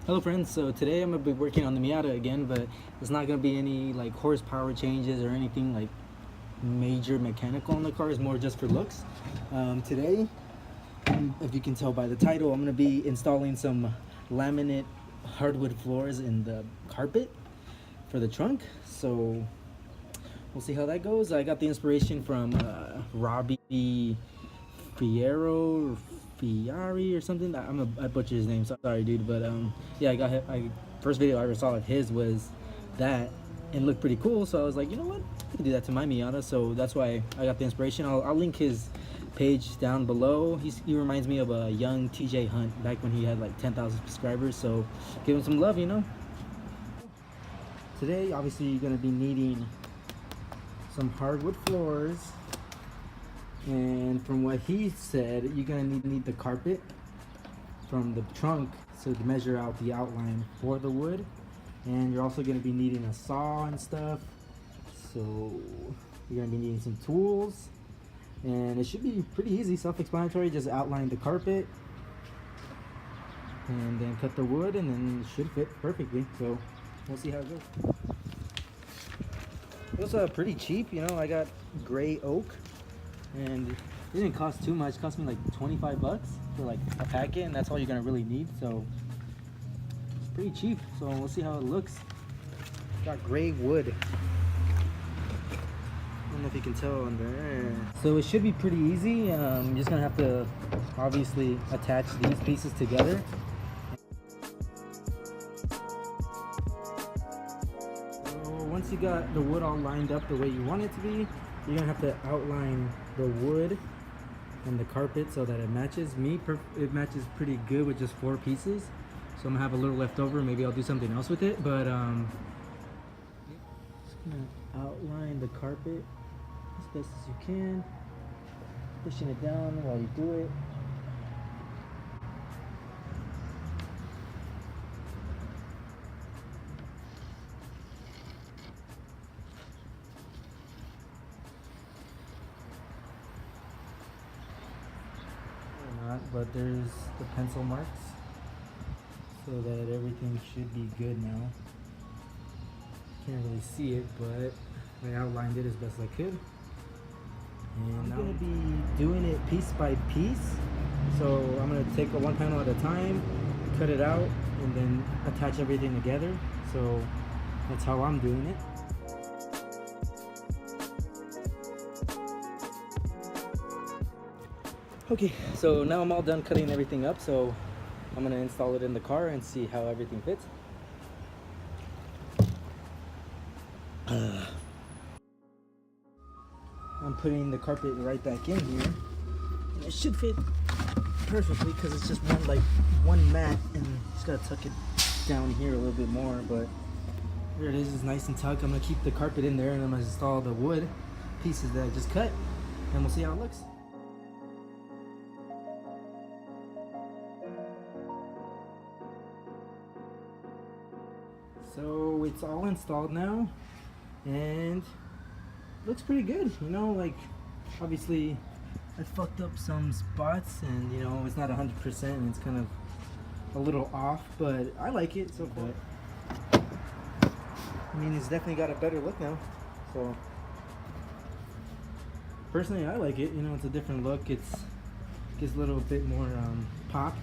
Hello friends, so today I'm going to be working on the Miata again, but it's not going to be any like horsepower changes or anything like major mechanical on the car. It's more just for looks. Today, if you can tell by the title, I'm going to be installing some laminate hardwood floors in the carpet for the trunk. So we'll see how that goes. I got the inspiration from Robbie Fierro or Fiari or something. I butchered his name, sorry dude, but yeah, first video I ever saw of his was that and looked pretty cool, so I was like, you know what, I could do that to my Miata. So that's why I got the inspiration. I'll link his page down below. He reminds me of a young TJ Hunt back when he had like 10,000 subscribers, so give him some love, you know. Today obviously you're going to be needing some hardwood floors, and from what he said, you're gonna need the carpet from the trunk so to measure out the outline for the wood, and you're also gonna be needing a saw and stuff. So you're gonna be needing some tools, and it should be pretty easy, self-explanatory. Just outline the carpet and then cut the wood, and then it should fit perfectly. So we'll see how it goes. It was pretty cheap, you know. I got gray oak, and it didn't cost too much. It cost me like 25 bucks for like a packet, and that's all you're gonna really need. So it's pretty cheap. So we'll see how it looks. Got gray wood. I don't know if you can tell on there. So it should be pretty easy. You're just gonna have to obviously attach these pieces together. Once you got the wood all lined up the way you want it to be, you're gonna have to outline the wood and the carpet so that it matches. It matches pretty good with just 4 pieces, so I'm gonna have a little left over. Maybe I'll do something else with it, but just gonna outline the carpet as best as you can, pushing it down while you do it. But there's the pencil marks, so that everything should be good now. Can't really see it, but I outlined it as best I could. And I'm gonna be doing it piece by piece. So I'm gonna take one panel at a time, cut it out, and then attach everything together. So that's how I'm doing it. Okay, so now I'm all done cutting everything up, so I'm gonna install it in the car and see how everything fits. I'm putting the carpet right back in here, and it should fit perfectly because it's just one mat, and just gotta tuck it down here a little bit more. But there it is, it's nice and tucked. I'm gonna keep the carpet in there, and I'm gonna install the wood pieces that I just cut, and we'll see how it looks. So it's all installed now, and looks pretty good, you know. Like, obviously I fucked up some spots, and you know, it's not 100% and it's kind of a little off, but I like it so far. I mean, it's definitely got a better look now, so personally I like it. You know, it's a different look. Gives a little bit more pop.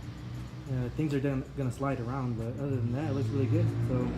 Things are gonna slide around, but other than that, it looks really good. So